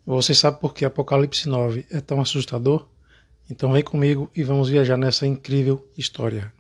Você sabe por que Apocalipse 9 é tão assustador? Então vem comigo e vamos viajar nessa incrível história.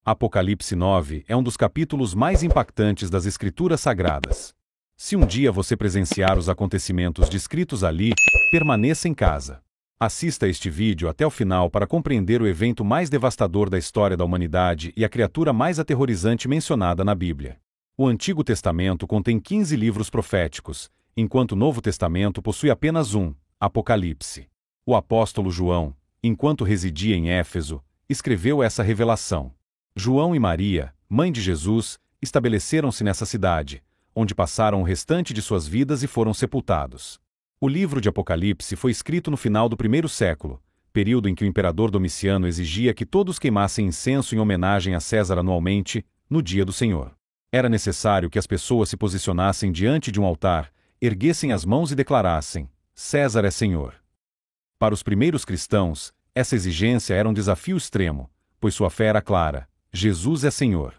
Apocalipse 9 é um dos capítulos mais impactantes das Escrituras Sagradas. Se um dia você presenciar os acontecimentos descritos ali, permaneça em casa. Assista este vídeo até o final para compreender o evento mais devastador da história da humanidade e a criatura mais aterrorizante mencionada na Bíblia. O Antigo Testamento contém 15 livros proféticos, enquanto o Novo Testamento possui apenas um, Apocalipse. O apóstolo João, enquanto residia em Éfeso, escreveu essa revelação. João e Maria, mãe de Jesus, estabeleceram-se nessa cidade, onde passaram o restante de suas vidas e foram sepultados. O livro de Apocalipse foi escrito no final do primeiro século, período em que o imperador Domiciano exigia que todos queimassem incenso em homenagem a César anualmente, no dia do Senhor. Era necessário que as pessoas se posicionassem diante de um altar, erguessem as mãos e declarassem: César é Senhor. Para os primeiros cristãos, essa exigência era um desafio extremo, pois sua fé era clara: Jesus é Senhor.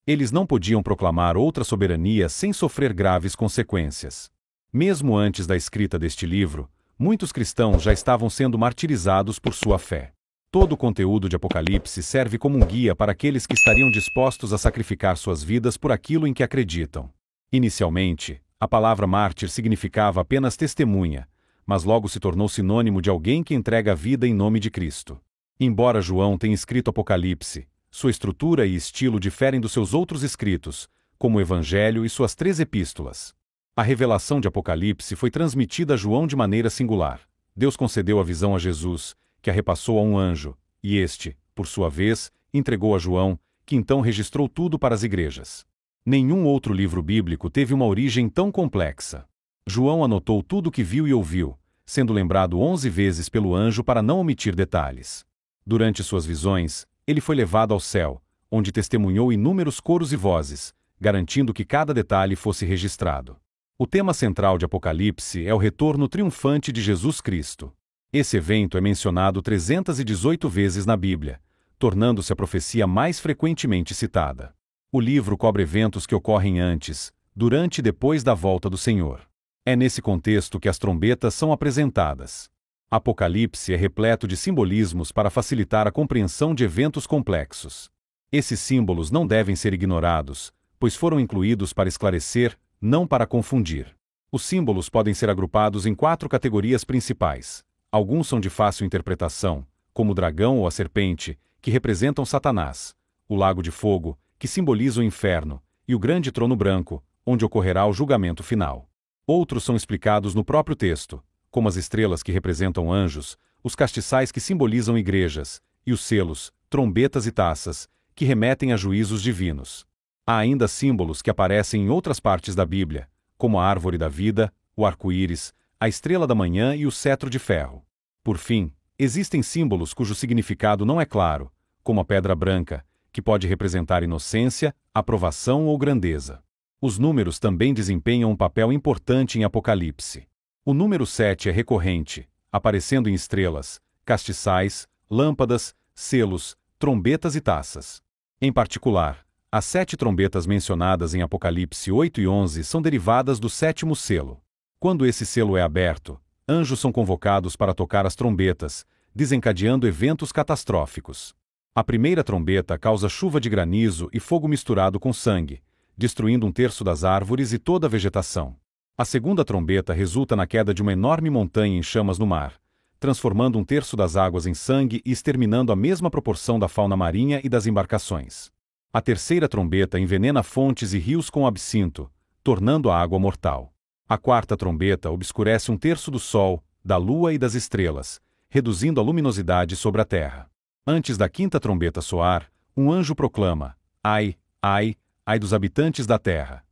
Eles não podiam proclamar outra soberania sem sofrer graves consequências. Mesmo antes da escrita deste livro, muitos cristãos já estavam sendo martirizados por sua fé. Todo o conteúdo de Apocalipse serve como um guia para aqueles que estariam dispostos a sacrificar suas vidas por aquilo em que acreditam. Inicialmente, a palavra mártir significava apenas testemunha, mas logo se tornou sinônimo de alguém que entrega a vida em nome de Cristo. Embora João tenha escrito Apocalipse, sua estrutura e estilo diferem dos seus outros escritos, como o Evangelho e suas 3 epístolas. A revelação de Apocalipse foi transmitida a João de maneira singular. Deus concedeu a visão a Jesus, que a repassou a um anjo, e este, por sua vez, entregou a João, que então registrou tudo para as igrejas. Nenhum outro livro bíblico teve uma origem tão complexa. João anotou tudo o que viu e ouviu, sendo lembrado 11 vezes pelo anjo para não omitir detalhes. Durante suas visões, ele foi levado ao céu, onde testemunhou inúmeros coros e vozes, garantindo que cada detalhe fosse registrado. O tema central de Apocalipse é o retorno triunfante de Jesus Cristo. Esse evento é mencionado 318 vezes na Bíblia, tornando-se a profecia mais frequentemente citada. O livro cobre eventos que ocorrem antes, durante e depois da volta do Senhor. É nesse contexto que as trombetas são apresentadas. Apocalipse é repleto de simbolismos para facilitar a compreensão de eventos complexos. Esses símbolos não devem ser ignorados, pois foram incluídos para esclarecer, não para confundir. Os símbolos podem ser agrupados em 4 categorias principais. Alguns são de fácil interpretação, como o dragão ou a serpente, que representam Satanás, o lago de fogo, que simboliza o inferno, e o grande trono branco, onde ocorrerá o julgamento final. Outros são explicados no próprio texto, como as estrelas que representam anjos, os castiçais que simbolizam igrejas, e os selos, trombetas e taças, que remetem a juízos divinos. Há ainda símbolos que aparecem em outras partes da Bíblia, como a árvore da vida, o arco-íris, a estrela da manhã e o cetro de ferro. Por fim, existem símbolos cujo significado não é claro, como a pedra branca, que pode representar inocência, aprovação ou grandeza. Os números também desempenham um papel importante em Apocalipse. O número 7 é recorrente, aparecendo em estrelas, castiçais, lâmpadas, selos, trombetas e taças. Em particular, as 7 trombetas mencionadas em Apocalipse 8 e 11 são derivadas do 7º selo. Quando esse selo é aberto, anjos são convocados para tocar as trombetas, desencadeando eventos catastróficos. A primeira trombeta causa chuva de granizo e fogo misturado com sangue, destruindo 1/3 das árvores e toda a vegetação. A segunda trombeta resulta na queda de uma enorme montanha em chamas no mar, transformando 1/3 das águas em sangue e exterminando a mesma proporção da fauna marinha e das embarcações. A terceira trombeta envenena fontes e rios com absinto, tornando a água mortal. A quarta trombeta obscurece 1/3 do sol, da lua e das estrelas, reduzindo a luminosidade sobre a terra. Antes da quinta trombeta soar, um anjo proclama: Ai, ai, ai dos habitantes da terra.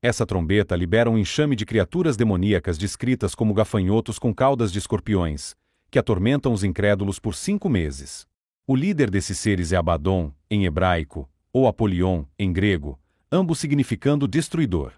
Essa trombeta libera um enxame de criaturas demoníacas descritas como gafanhotos com caudas de escorpiões, que atormentam os incrédulos por 5 meses. O líder desses seres é Abaddon, em hebraico, ou Apolion, em grego, ambos significando destruidor.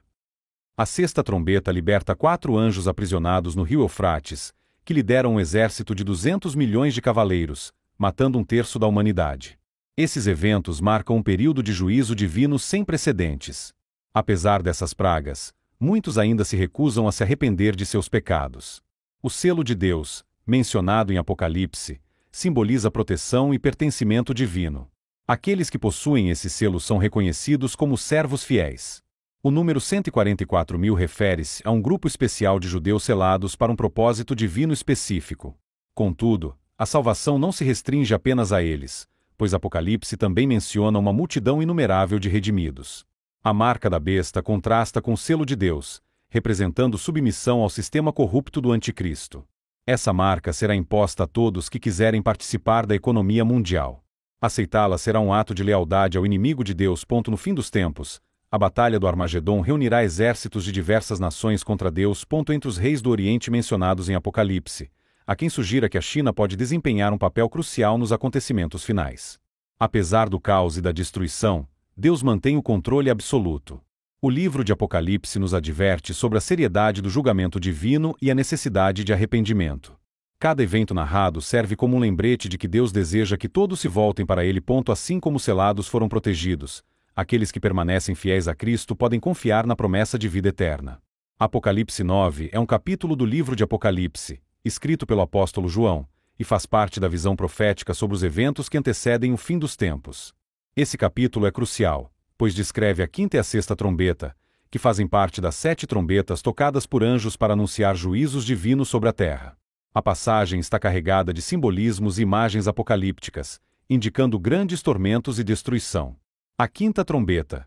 A sexta trombeta liberta 4 anjos aprisionados no rio Eufrates, que lideram um exército de 200 milhões de cavaleiros, matando 1/3 da humanidade. Esses eventos marcam um período de juízo divino sem precedentes. Apesar dessas pragas, muitos ainda se recusam a se arrepender de seus pecados. O selo de Deus, mencionado em Apocalipse, simboliza proteção e pertencimento divino. Aqueles que possuem esse selo são reconhecidos como servos fiéis. O número 144.000 refere-se a um grupo especial de judeus selados para um propósito divino específico. Contudo, a salvação não se restringe apenas a eles, pois Apocalipse também menciona uma multidão inumerável de redimidos. A marca da besta contrasta com o selo de Deus, representando submissão ao sistema corrupto do anticristo. Essa marca será imposta a todos que quiserem participar da economia mundial. Aceitá-la será um ato de lealdade ao inimigo de Deus. No fim dos tempos, a batalha do Armagedon reunirá exércitos de diversas nações contra Deus. Entre os reis do Oriente mencionados em Apocalipse, há quem sugira que a China pode desempenhar um papel crucial nos acontecimentos finais. Apesar do caos e da destruição, Deus mantém o controle absoluto. O livro de Apocalipse nos adverte sobre a seriedade do julgamento divino e a necessidade de arrependimento. Cada evento narrado serve como um lembrete de que Deus deseja que todos se voltem para Ele. Assim como os selados foram protegidos, aqueles que permanecem fiéis a Cristo podem confiar na promessa de vida eterna. Apocalipse 9 é um capítulo do livro de Apocalipse, escrito pelo apóstolo João, e faz parte da visão profética sobre os eventos que antecedem o fim dos tempos. Esse capítulo é crucial, pois descreve a quinta e a sexta trombeta, que fazem parte das 7 trombetas tocadas por anjos para anunciar juízos divinos sobre a terra. A passagem está carregada de simbolismos e imagens apocalípticas, indicando grandes tormentos e destruição. A quinta trombeta.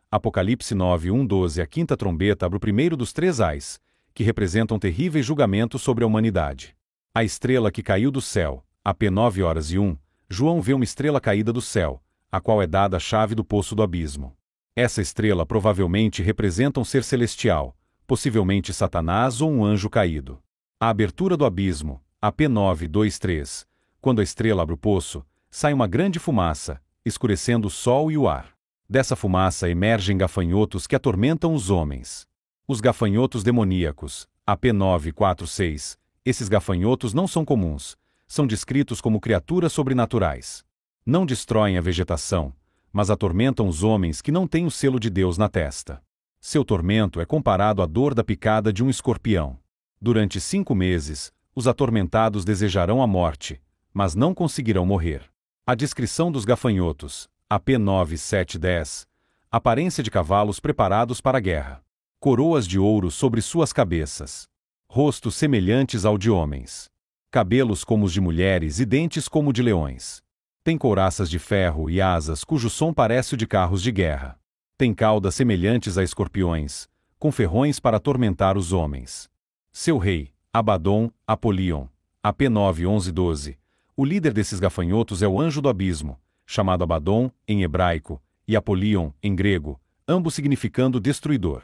Apocalipse 9:1-12. A quinta trombeta abre o primeiro dos 3 ais, que representam terríveis julgamentos sobre a humanidade. A estrela que caiu do céu, AP 9h01, João vê uma estrela caída do céu, a qual é dada a chave do poço do abismo. Essa estrela provavelmente representa um ser celestial, possivelmente Satanás ou um anjo caído. A abertura do abismo, AP 9:2-3, quando a estrela abre o poço, sai uma grande fumaça, escurecendo o sol e o ar. Dessa fumaça emergem gafanhotos que atormentam os homens. Os gafanhotos demoníacos, AP 9:4-6, esses gafanhotos não são comuns, são descritos como criaturas sobrenaturais. Não destroem a vegetação, mas atormentam os homens que não têm o selo de Deus na testa. Seu tormento é comparado à dor da picada de um escorpião. Durante 5 meses, os atormentados desejarão a morte, mas não conseguirão morrer. A descrição dos gafanhotos, AP 9:7-10, aparência de cavalos preparados para a guerra. Coroas de ouro sobre suas cabeças. Rostos semelhantes ao de homens. Cabelos como os de mulheres e dentes como de leões. Tem couraças de ferro e asas cujo som parece o de carros de guerra. Tem caudas semelhantes a escorpiões, com ferrões para atormentar os homens. Seu rei, Abaddon, Apolion, AP 9:11-12. O líder desses gafanhotos é o anjo do abismo, chamado Abaddon, em hebraico, e Apolion, em grego, ambos significando destruidor.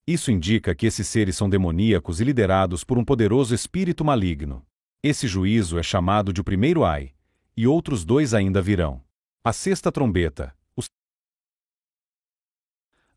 Isso indica que esses seres são demoníacos e liderados por um poderoso espírito maligno. Esse juízo é chamado de o primeiro ai, e outros 2 ainda virão. A sexta trombeta.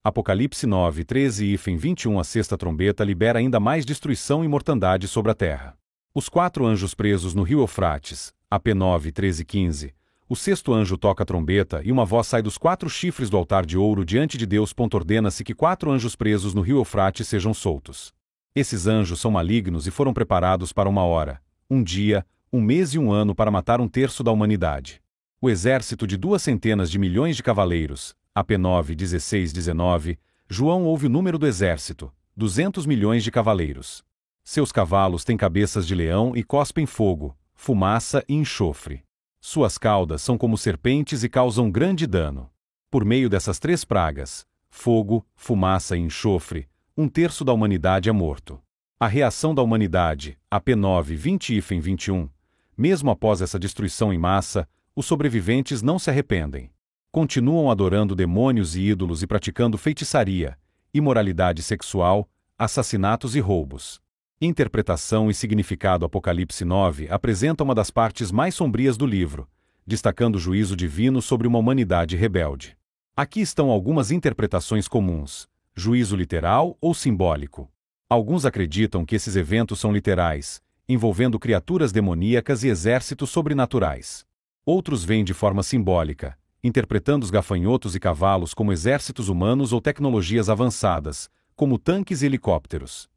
Apocalipse 9:13-21. A sexta trombeta libera ainda mais destruição e mortandade sobre a terra. Os 4 anjos presos no rio Eufrates, AP 9:13-15. O sexto anjo toca a trombeta e uma voz sai dos 4 chifres do altar de ouro diante de Deus. Ordena-se que 4 anjos presos no rio Eufrates sejam soltos. Esses anjos são malignos e foram preparados para 1 hora, 1 dia, 1 mês e 1 ano para matar 1/3 da humanidade. O exército de 200 milhões de cavaleiros, AP 9:16-19, João ouve o número do exército, 200 milhões de cavaleiros. Seus cavalos têm cabeças de leão e cospem fogo, fumaça e enxofre. Suas caudas são como serpentes e causam grande dano. Por meio dessas 3 pragas, fogo, fumaça e enxofre, 1/3 da humanidade é morto. A reação da humanidade, AP 9:20-21, mesmo após essa destruição em massa, os sobreviventes não se arrependem. Continuam adorando demônios e ídolos e praticando feitiçaria, imoralidade sexual, assassinatos e roubos. Interpretação e significado. Apocalipse 9 apresenta uma das partes mais sombrias do livro, destacando o juízo divino sobre uma humanidade rebelde. Aqui estão algumas interpretações comuns: juízo literal ou simbólico. Alguns acreditam que esses eventos são literais, envolvendo criaturas demoníacas e exércitos sobrenaturais. Outros veem de forma simbólica, interpretando os gafanhotos e cavalos como exércitos humanos ou tecnologias avançadas, como tanques e helicópteros.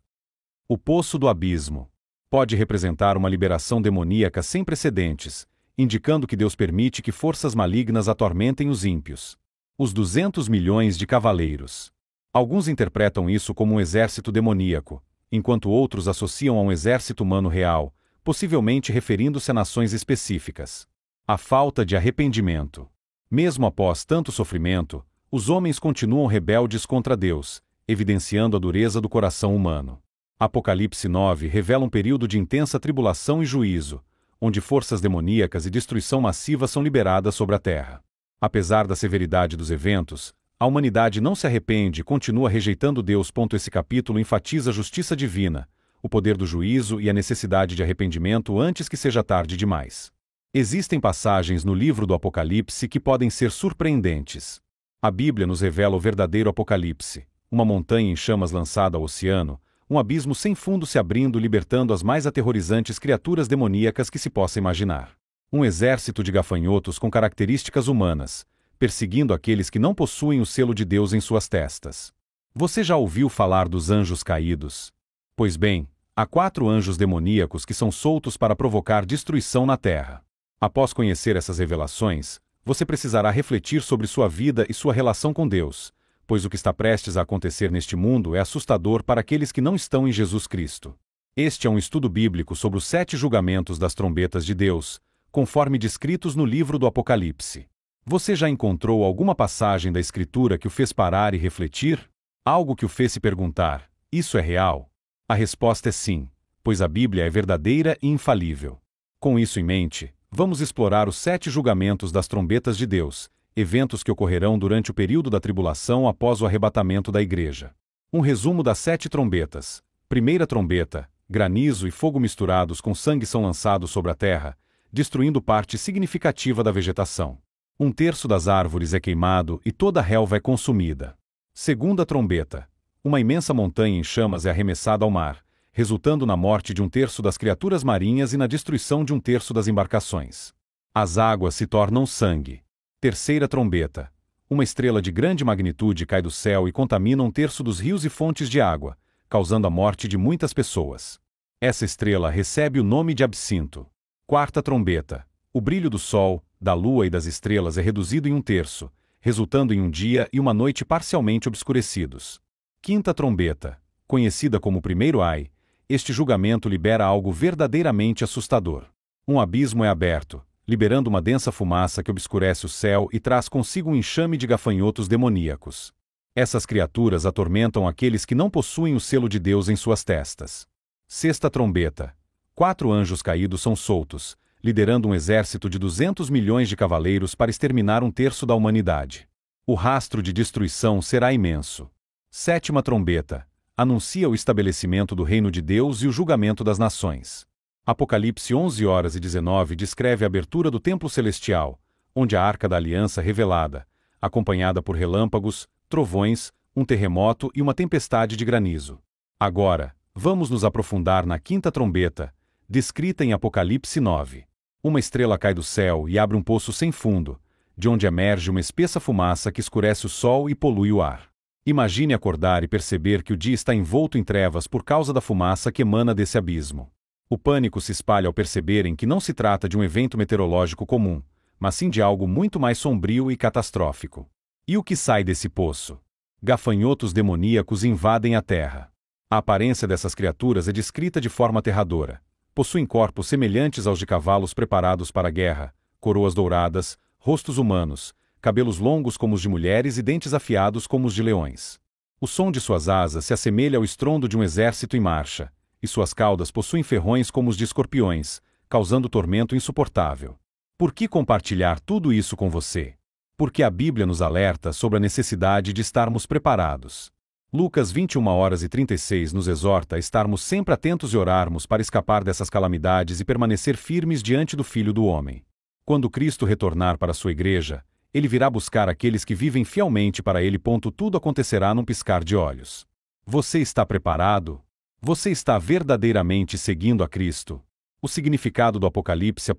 O poço do abismo pode representar uma liberação demoníaca sem precedentes, indicando que Deus permite que forças malignas atormentem os ímpios. Os 200 milhões de cavaleiros. Alguns interpretam isso como um exército demoníaco, enquanto outros associam a um exército humano real, possivelmente referindo-se a nações específicas. A falta de arrependimento. Mesmo após tanto sofrimento, os homens continuam rebeldes contra Deus, evidenciando a dureza do coração humano. Apocalipse 9 revela um período de intensa tribulação e juízo, onde forças demoníacas e destruição massiva são liberadas sobre a terra. Apesar da severidade dos eventos, a humanidade não se arrepende e continua rejeitando Deus. Esse capítulo enfatiza a justiça divina, o poder do juízo e a necessidade de arrependimento antes que seja tarde demais. Existem passagens no livro do Apocalipse que podem ser surpreendentes. A Bíblia nos revela o verdadeiro Apocalipse, uma montanha em chamas lançada ao oceano, um abismo sem fundo se abrindo libertando as mais aterrorizantes criaturas demoníacas que se possa imaginar. Um exército de gafanhotos com características humanas, perseguindo aqueles que não possuem o selo de Deus em suas testas. Você já ouviu falar dos anjos caídos? Pois bem, há 4 anjos demoníacos que são soltos para provocar destruição na terra. Após conhecer essas revelações, você precisará refletir sobre sua vida e sua relação com Deus, pois o que está prestes a acontecer neste mundo é assustador para aqueles que não estão em Jesus Cristo. Este é um estudo bíblico sobre os 7 julgamentos das trombetas de Deus, conforme descritos no livro do Apocalipse. Você já encontrou alguma passagem da Escritura que o fez parar e refletir? Algo que o fez se perguntar: isso é real? A resposta é sim, pois a Bíblia é verdadeira e infalível. Com isso em mente, vamos explorar os 7 julgamentos das trombetas de Deus, eventos que ocorrerão durante o período da tribulação após o arrebatamento da igreja. Um resumo das 7 trombetas. Primeira trombeta: granizo e fogo misturados com sangue são lançados sobre a terra, destruindo parte significativa da vegetação. 1/3 das árvores é queimado e toda a relva é consumida. Segunda trombeta: uma imensa montanha em chamas é arremessada ao mar, resultando na morte de 1/3 das criaturas marinhas e na destruição de 1/3 das embarcações. As águas se tornam sangue. Terceira trombeta: uma estrela de grande magnitude cai do céu e contamina 1/3 dos rios e fontes de água, causando a morte de muitas pessoas. Essa estrela recebe o nome de Absinto. Quarta trombeta: o brilho do sol, da lua e das estrelas é reduzido em 1/3, resultando em um dia e uma noite parcialmente obscurecidos. Quinta trombeta: conhecida como o primeiro ai, este julgamento libera algo verdadeiramente assustador. Um abismo é aberto, liberando uma densa fumaça que obscurece o céu e traz consigo um enxame de gafanhotos demoníacos. Essas criaturas atormentam aqueles que não possuem o selo de Deus em suas testas. Sexta trombeta: 4 anjos caídos são soltos, liderando um exército de 200 milhões de cavaleiros para exterminar 1/3 da humanidade. O rastro de destruição será imenso. Sétima trombeta: anuncia o estabelecimento do reino de Deus e o julgamento das nações. Apocalipse 11h19 descreve a abertura do templo celestial, onde a Arca da Aliança é revelada, acompanhada por relâmpagos, trovões, um terremoto e uma tempestade de granizo. Agora, vamos nos aprofundar na quinta trombeta, descrita em Apocalipse 9. Uma estrela cai do céu e abre um poço sem fundo, de onde emerge uma espessa fumaça que escurece o sol e polui o ar. Imagine acordar e perceber que o dia está envolto em trevas por causa da fumaça que emana desse abismo. O pânico se espalha ao perceberem que não se trata de um evento meteorológico comum, mas sim de algo muito mais sombrio e catastrófico. E o que sai desse poço? Gafanhotos demoníacos invadem a terra. A aparência dessas criaturas é descrita de forma aterradora. Possuem corpos semelhantes aos de cavalos preparados para a guerra, coroas douradas, rostos humanos, cabelos longos como os de mulheres e dentes afiados como os de leões. O som de suas asas se assemelha ao estrondo de um exército em marcha, e suas caudas possuem ferrões como os de escorpiões, causando tormento insuportável. Por que compartilhar tudo isso com você? Porque a Bíblia nos alerta sobre a necessidade de estarmos preparados. Lucas 21h36 nos exorta a estarmos sempre atentos e orarmos para escapar dessas calamidades e permanecer firmes diante do Filho do Homem. Quando Cristo retornar para sua igreja, ele virá buscar aqueles que vivem fielmente para ele. Tudo acontecerá num piscar de olhos. Você está preparado? Você está verdadeiramente seguindo a Cristo? O significado do Apocalipse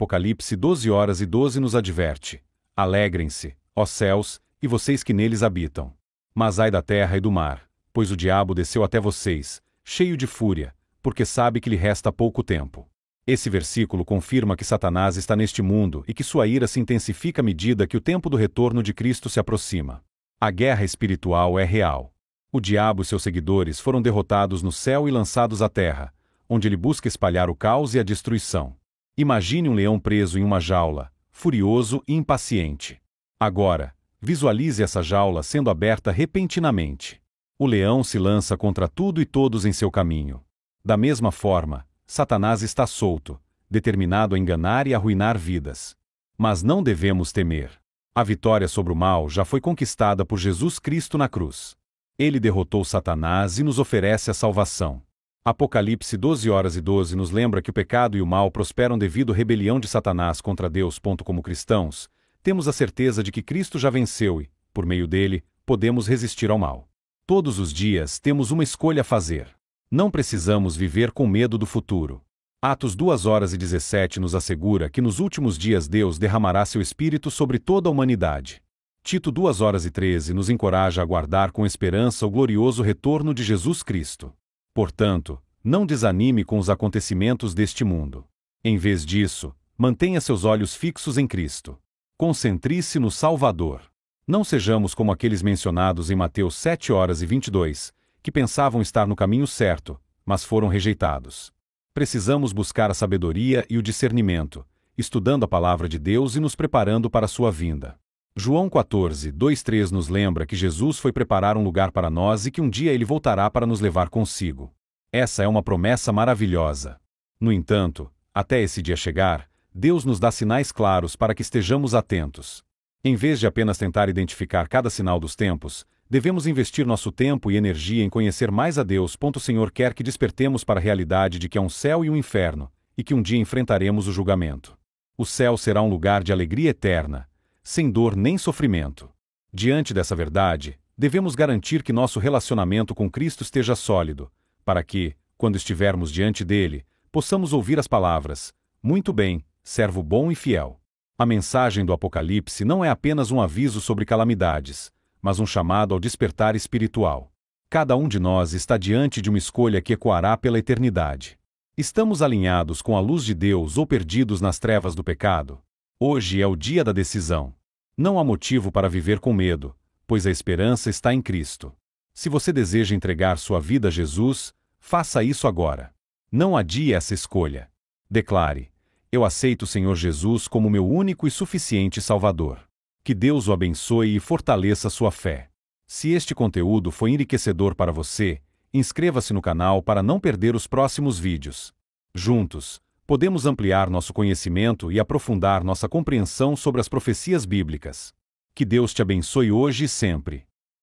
12h12 nos adverte: alegrem-se, ó céus, e vocês que neles habitam. Mas ai da terra e do mar, pois o diabo desceu até vocês, cheio de fúria, porque sabe que lhe resta pouco tempo. Esse versículo confirma que Satanás está neste mundo e que sua ira se intensifica à medida que o tempo do retorno de Cristo se aproxima. A guerra espiritual é real. O diabo e seus seguidores foram derrotados no céu e lançados à terra, onde ele busca espalhar o caos e a destruição. Imagine um leão preso em uma jaula, furioso e impaciente. Agora, visualize essa jaula sendo aberta repentinamente. O leão se lança contra tudo e todos em seu caminho. Da mesma forma, Satanás está solto, determinado a enganar e arruinar vidas. Mas não devemos temer. A vitória sobre o mal já foi conquistada por Jesus Cristo na cruz. Ele derrotou Satanás e nos oferece a salvação. Apocalipse 12:12 nos lembra que o pecado e o mal prosperam devido à rebelião de Satanás contra Deus. Como cristãos, temos a certeza de que Cristo já venceu e, por meio dele, podemos resistir ao mal. Todos os dias temos uma escolha a fazer. Não precisamos viver com medo do futuro. Atos 2:17 nos assegura que nos últimos dias Deus derramará seu Espírito sobre toda a humanidade. Tito 2:13 nos encoraja a aguardar com esperança o glorioso retorno de Jesus Cristo. Portanto, não desanime com os acontecimentos deste mundo. Em vez disso, mantenha seus olhos fixos em Cristo. Concentre-se no Salvador. Não sejamos como aqueles mencionados em Mateus 7:22, que pensavam estar no caminho certo, mas foram rejeitados. Precisamos buscar a sabedoria e o discernimento, estudando a palavra de Deus e nos preparando para a sua vinda. João 14:2-3 nos lembra que Jesus foi preparar um lugar para nós e que um dia ele voltará para nos levar consigo. Essa é uma promessa maravilhosa. No entanto, até esse dia chegar, Deus nos dá sinais claros para que estejamos atentos. Em vez de apenas tentar identificar cada sinal dos tempos, devemos investir nosso tempo e energia em conhecer mais a Deus. O Senhor quer que despertemos para a realidade de que há um céu e um inferno, e que um dia enfrentaremos o julgamento. O céu será um lugar de alegria eterna, sem dor nem sofrimento. Diante dessa verdade, devemos garantir que nosso relacionamento com Cristo esteja sólido, para que, quando estivermos diante dele, possamos ouvir as palavras: "Muito bem, servo bom e fiel." A mensagem do Apocalipse não é apenas um aviso sobre calamidades, mas um chamado ao despertar espiritual. Cada um de nós está diante de uma escolha que ecoará pela eternidade. Estamos alinhados com a luz de Deus ou perdidos nas trevas do pecado? Hoje é o dia da decisão. Não há motivo para viver com medo, pois a esperança está em Cristo. Se você deseja entregar sua vida a Jesus, faça isso agora. Não adie essa escolha. Declare: "Eu aceito o Senhor Jesus como meu único e suficiente Salvador." Que Deus o abençoe e fortaleça sua fé. Se este conteúdo foi enriquecedor para você, inscreva-se no canal para não perder os próximos vídeos. Juntos, podemos ampliar nosso conhecimento e aprofundar nossa compreensão sobre as profecias bíblicas. Que Deus te abençoe hoje e sempre.